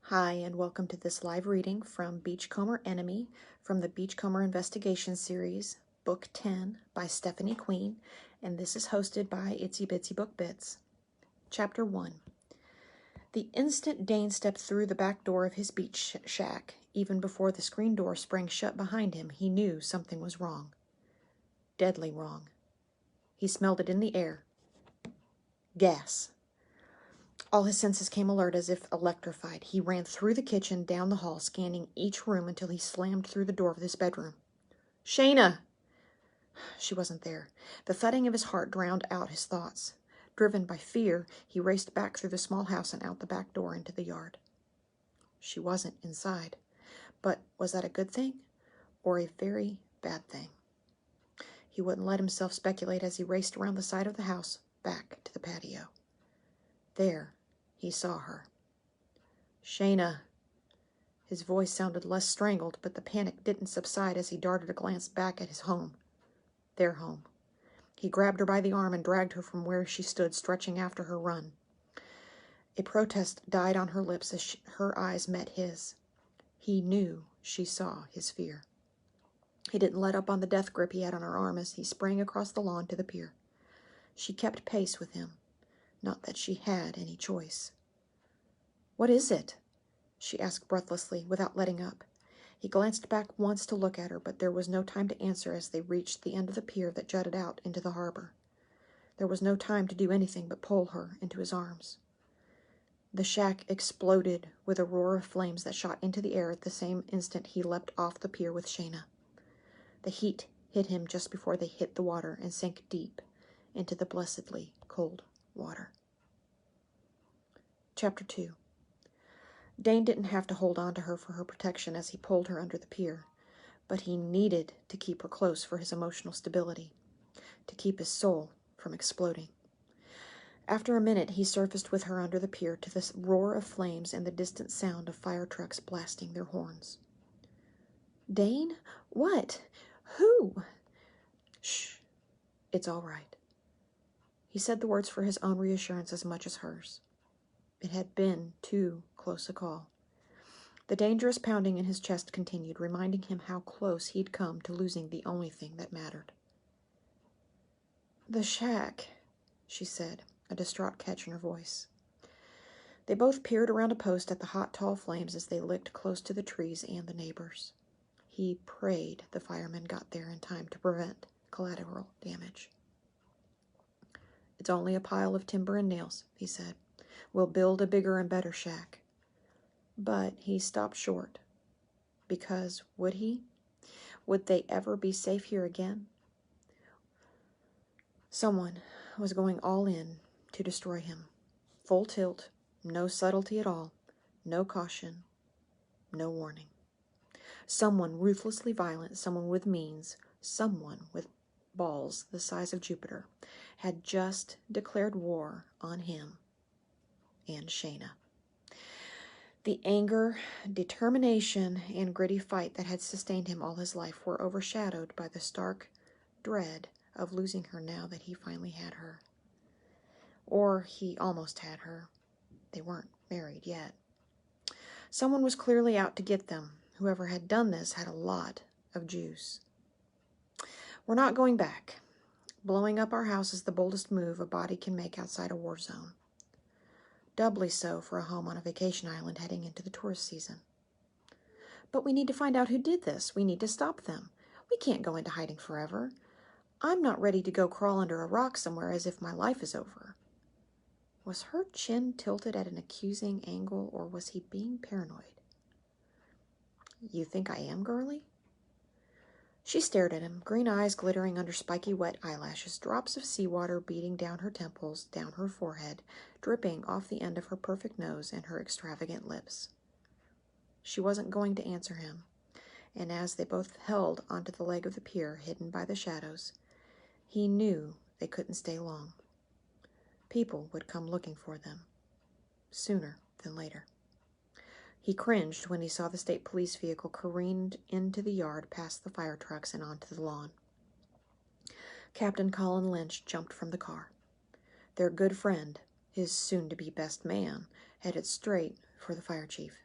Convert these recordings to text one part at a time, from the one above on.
Hi, and welcome to this live reading from Beachcomber Enemy from the Beachcomber Investigation Series, Book 10 by Stephanie Queen, and this is hosted by Itsy Bitsy Book Bits. Chapter 1. The instant Dane stepped through the back door of his beach shack, even before the screen door sprang shut behind him, he knew something was wrong. Deadly wrong. He smelled it in the air. Gas. All his senses came alert as if electrified. He ran through the kitchen, down the hall, scanning each room until he slammed through the door of his bedroom. Shayna! She wasn't there. The thudding of his heart drowned out his thoughts. Driven by fear, he raced back through the small house and out the back door into the yard. She wasn't inside. But was that a good thing or a very bad thing? He wouldn't let himself speculate as he raced around the side of the house, back to the patio. There, he saw her. Shayna. His voice sounded less strangled, but the panic didn't subside as he darted a glance back at his home. Their home. He grabbed her by the arm and dragged her from where she stood, stretching after her run. A protest died on her lips as her eyes met his. He knew she saw his fear. He didn't let up on the death grip he had on her arm as he sprang across the lawn to the pier. She kept pace with him. Not that she had any choice. "What is it?" she asked breathlessly, without letting up. He glanced back once to look at her, but there was no time to answer as they reached the end of the pier that jutted out into the harbor. There was no time to do anything but pull her into his arms. The shack exploded with a roar of flames that shot into the air at the same instant he leapt off the pier with Shayna. The heat hit him just before they hit the water and sank deep into the blessedly cold water. Chapter 2. Dane didn't have to hold on to her for her protection as he pulled her under the pier, but he needed to keep her close for his emotional stability, to keep his soul from exploding. After a minute, he surfaced with her under the pier to the roar of flames and the distant sound of fire trucks blasting their horns. "Dane? What? Who?" "Shh. It's all right." He said the words for his own reassurance as much as hers. It had been too close a call. The dangerous pounding in his chest continued, reminding him how close he'd come to losing the only thing that mattered. "The shack," she said, a distraught catch in her voice. They both peered around a post at the hot, tall flames as they licked close to the trees and the neighbors. He prayed the firemen got there in time to prevent collateral damage. "It's only a pile of timber and nails," he said. "We'll build a bigger and better shack." But he stopped short. Because would he? Would they ever be safe here again? Someone was going all in to destroy him. Full tilt, no subtlety at all, no caution, no warning. Someone ruthlessly violent, someone with means, someone with balls the size of Jupiter, had just declared war on him and Shayna. The anger, determination, and gritty fight that had sustained him all his life were overshadowed by the stark dread of losing her now that he finally had her. Or he almost had her. They weren't married yet. Someone was clearly out to get them. Whoever had done this had a lot of juice. "We're not going back. Blowing up our house is the boldest move a body can make outside a war zone. Doubly so for a home on a vacation island heading into the tourist season. But we need to find out who did this. We need to stop them. We can't go into hiding forever. I'm not ready to go crawl under a rock somewhere as if my life is over." Was her chin tilted at an accusing angle, or was he being paranoid? "You think I am, girly?" She stared at him, green eyes glittering under spiky wet eyelashes, drops of seawater beating down her temples, down her forehead, dripping off the end of her perfect nose and her extravagant lips. She wasn't going to answer him, and as they both held onto the leg of the pier, hidden by the shadows, he knew they couldn't stay long. People would come looking for them, sooner than later. He cringed when he saw the state police vehicle careened into the yard past the fire trucks and onto the lawn. Captain Colin Lynch jumped from the car. Their good friend, his soon-to-be best man, headed straight for the fire chief.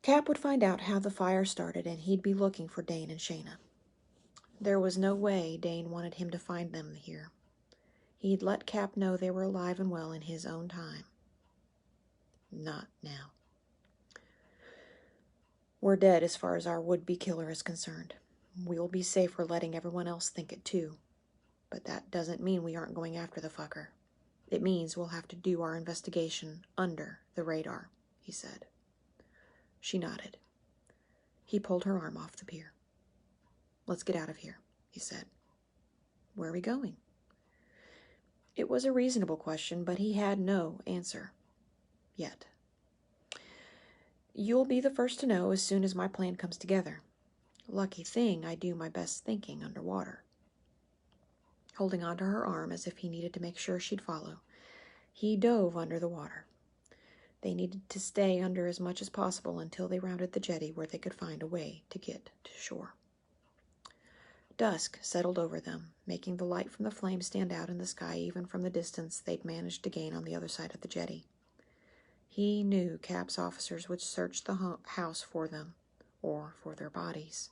Cap would find out how the fire started, and he'd be looking for Dane and Shayna. There was no way Dane wanted him to find them here. He'd let Cap know they were alive and well in his own time. Not now. We're dead as far as our would-be killer is concerned. We'll be safer letting everyone else think it too. But that doesn't mean we aren't going after the fucker. It means we'll have to do our investigation under the radar, he said. She nodded. He pulled her arm off the pier. Let's get out of here, he said. Where are we going? It was a reasonable question, but he had no answer. Yet. You'll be the first to know as soon as my plan comes together. Lucky thing I do my best thinking underwater. Holding onto her arm as if he needed to make sure she'd follow, he dove under the water. They needed to stay under as much as possible until they rounded the jetty where they could find a way to get to shore. Dusk settled over them, making the light from the flames stand out in the sky even from the distance they'd managed to gain on the other side of the jetty. He knew Cap's officers would search the house for them, or for their bodies.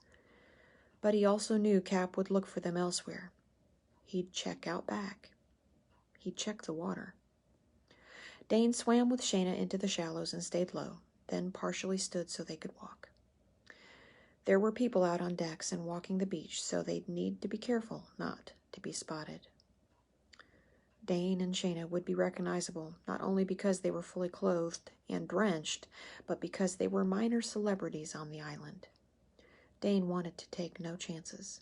But he also knew Cap would look for them elsewhere. He'd check out back. He'd check the water. Dane swam with Shayna into the shallows and stayed low, then partially stood so they could walk. There were people out on decks and walking the beach, so they'd need to be careful not to be spotted. Dane and Shayna would be recognizable, not only because they were fully clothed and drenched, but because they were minor celebrities on the island. Dane wanted to take no chances.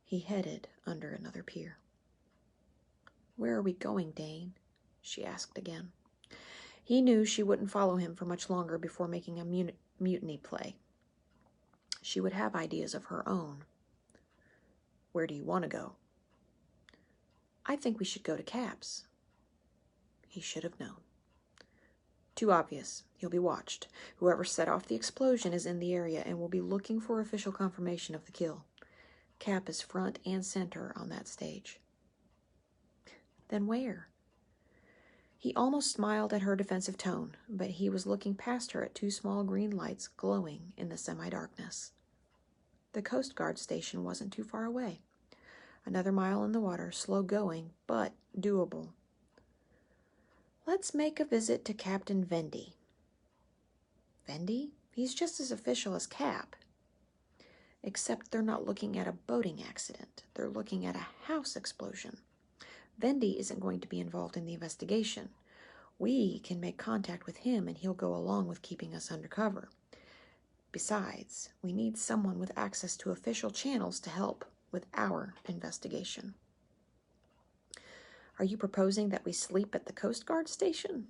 He headed under another pier. Where are we going, Dane? She asked again. He knew she wouldn't follow him for much longer before making a mutiny play. She would have ideas of her own. Where do you want to go? I think we should go to Cap's. He should have known. Too obvious. He'll be watched. Whoever set off the explosion is in the area and will be looking for official confirmation of the kill. Cap is front and center on that stage. Then where? He almost smiled at her defensive tone, but he was looking past her at two small green lights glowing in the semi-darkness. The Coast Guard station wasn't too far away. Another mile in the water, slow going, but doable. Let's make a visit to Captain Vendy. Vendy? He's just as official as Cap. Except they're not looking at a boating accident. They're looking at a house explosion. Vendy isn't going to be involved in the investigation. We can make contact with him and he'll go along with keeping us undercover. Besides, we need someone with access to official channels to help with our investigation. Are you proposing that we sleep at the Coast Guard station?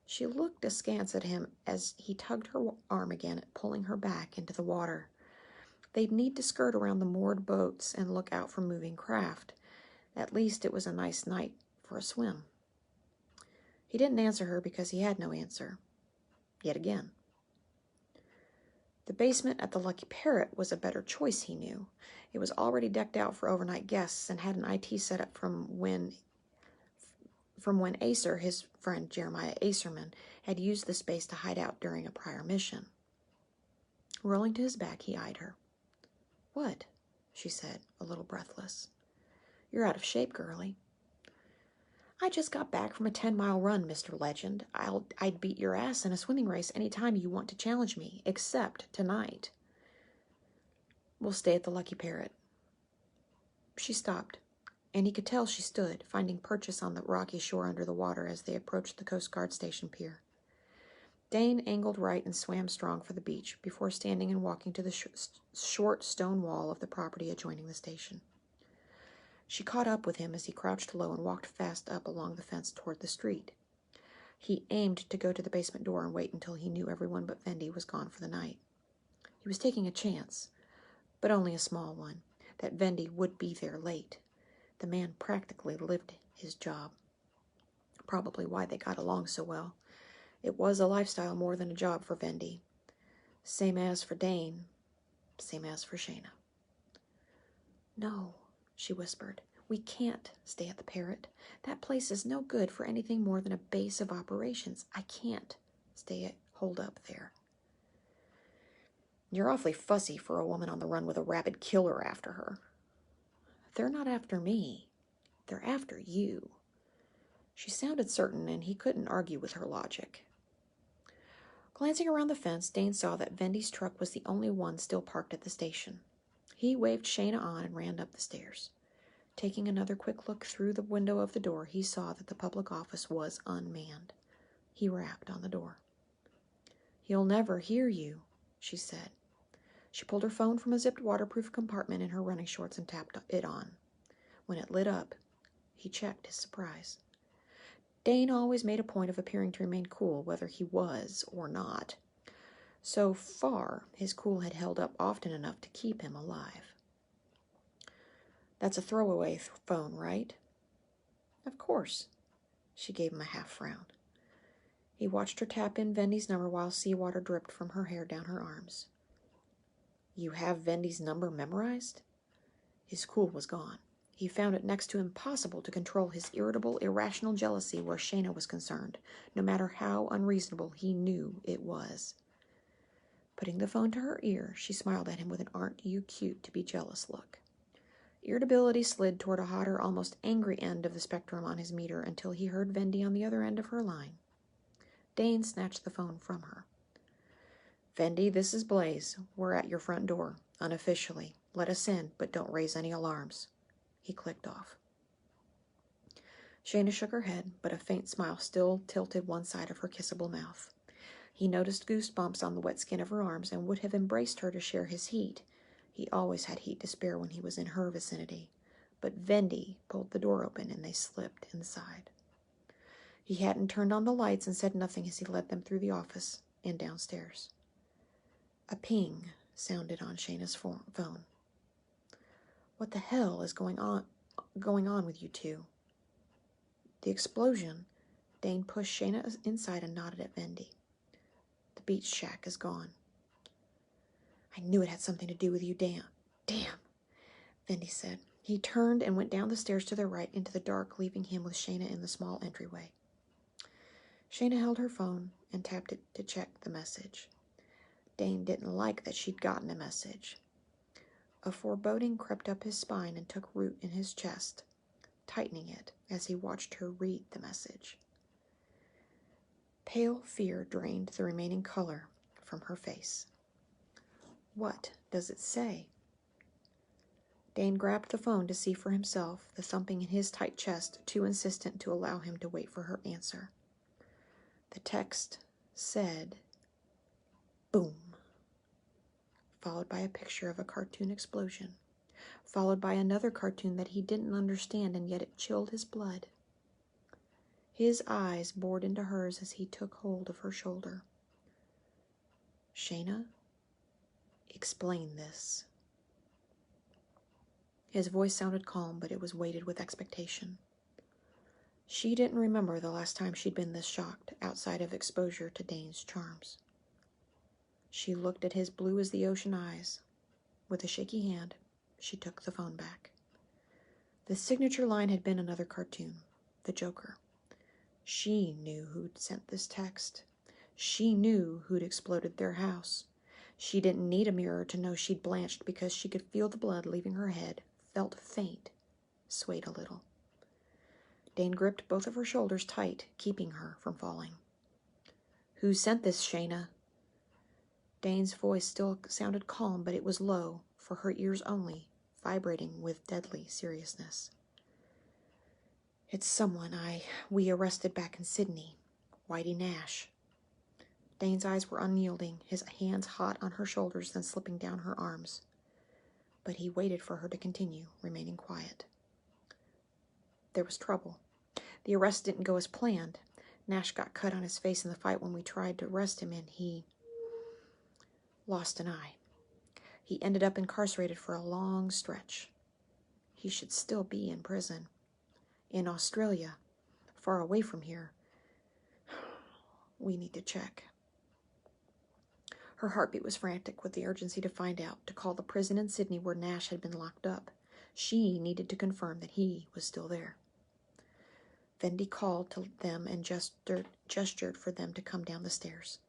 She looked askance at him as he tugged her arm again, pulling her back into the water. They'd need to skirt around the moored boats and look out for moving craft. At least it was a nice night for a swim. He didn't answer her because he had no answer. Yet again. The basement at the Lucky Parrot was a better choice, he knew. It was already decked out for overnight guests and had an IT setup from when Acer, his friend Jeremiah Acerman, had used the space to hide out during a prior mission. Rolling to his back, he eyed her. What? She said, a little breathless. You're out of shape, girlie. I just got back from a 10-mile run, Mr. Legend. I'd beat your ass in a swimming race any time you want to challenge me, except tonight. We'll stay at the Lucky Parrot. She stopped, and he could tell she stood, finding purchase on the rocky shore under the water as they approached the Coast Guard station pier. Dane angled right and swam strong for the beach before standing and walking to the short stone wall of the property adjoining the station. She caught up with him as he crouched low and walked fast up along the fence toward the street. He aimed to go to the basement door and wait until he knew everyone but Vendy was gone for the night. He was taking a chance, but only a small one, that Vendy would be there late. The man practically lived his job. Probably why they got along so well. It was a lifestyle more than a job for Vendy. Same as for Dane, same as for Shayna. No, she whispered. We can't stay at the Parrot. That place is no good for anything more than a base of operations. I can't stay holed up there. You're awfully fussy for a woman on the run with a rabid killer after her. They're not after me. They're after you. She sounded certain, and he couldn't argue with her logic. Glancing around the fence, Dane saw that Vendy's truck was the only one still parked at the station. He waved Shayna on and ran up the stairs. Taking another quick look through the window of the door, he saw that the public office was unmanned. He rapped on the door. "He'll never hear you," she said. She pulled her phone from a zipped waterproof compartment in her running shorts and tapped it on. When it lit up, he checked his surprise. Dane always made a point of appearing to remain cool, whether he was or not. So far, his cool had held up often enough to keep him alive. "That's a throwaway phone, right?" "Of course." She gave him a half frown. He watched her tap in Vendy's number while seawater dripped from her hair down her arms. "You have Vendy's number memorized?" His cool was gone. He found it next to impossible to control his irritable, irrational jealousy where Shayna was concerned, no matter how unreasonable he knew it was. Putting the phone to her ear, she smiled at him with an "aren't you cute to be jealous" look. Irritability slid toward a hotter, almost angry end of the spectrum on his meter until he heard Vendy on the other end of her line. Dane snatched the phone from her. "Vendy, this is Blaze. We're at your front door, unofficially. Let us in, but don't raise any alarms." He clicked off. Shayna shook her head, but a faint smile still tilted one side of her kissable mouth. He noticed goosebumps on the wet skin of her arms and would have embraced her to share his heat. He always had heat to spare when he was in her vicinity. But Vendy pulled the door open and they slipped inside. He hadn't turned on the lights and said nothing as he led them through the office and downstairs. A ping sounded on Shayna's phone. "What the hell is going on with you two?" The explosion. Dane pushed Shayna inside and nodded at Vendy. "The beach shack is gone." "I knew it had something to do with you, damn," Vendy said. He turned and went down the stairs to the right into the dark, leaving him with Shayna in the small entryway. Shayna held her phone and tapped it to check the message. Dane didn't like that she'd gotten a message. A foreboding crept up his spine and took root in his chest, tightening it as he watched her read the message. Pale fear drained the remaining color from her face. "What does it say?" Dane grabbed the phone to see for himself, the thumping in his tight chest too insistent to allow him to wait for her answer. The text said, "Boom," followed by a picture of a cartoon explosion, followed by another cartoon that he didn't understand, and yet it chilled his blood. His eyes bored into hers as he took hold of her shoulder. "Shayna, explain this." His voice sounded calm, but it was weighted with expectation. She didn't remember the last time she'd been this shocked, outside of exposure to Dane's charms. She looked at his blue-as-the-ocean eyes. With a shaky hand, she took the phone back. The signature line had been another cartoon, the Joker. She knew who'd sent this text. She knew who'd exploded their house. She didn't need a mirror to know she'd blanched because she could feel the blood leaving her head, felt faint, swayed a little. Dane gripped both of her shoulders tight, keeping her from falling. "Who sent this, Shayna?" Dane's voice still sounded calm, but it was low, for her ears only, vibrating with deadly seriousness. "It's someone we arrested back in Sydney, Whitey Nash." Dane's eyes were unyielding, his hands hot on her shoulders, then slipping down her arms. But he waited for her to continue, remaining quiet. "There was trouble. The arrest didn't go as planned. Nash got cut on his face in the fight when we tried to arrest him, and he lost an eye. He ended up incarcerated for a long stretch. He should still be in prison. In Australia, far away from here. We need to check." Her heartbeat was frantic with the urgency to find out, to call the prison in Sydney where Nash had been locked up. She needed to confirm that he was still there. Vendy called to them and gestured for them to come down the stairs.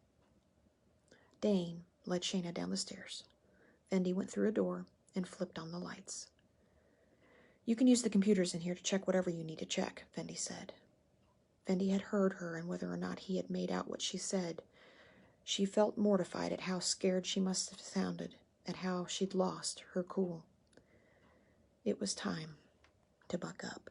Dane led Shayna down the stairs. Fendi went through a door and flipped on the lights. "You can use the computers in here to check whatever you need to check," Fendi said. Fendi had heard her, and whether or not he had made out what she said, she felt mortified at how scared she must have sounded, at how she'd lost her cool. It was time to buck up.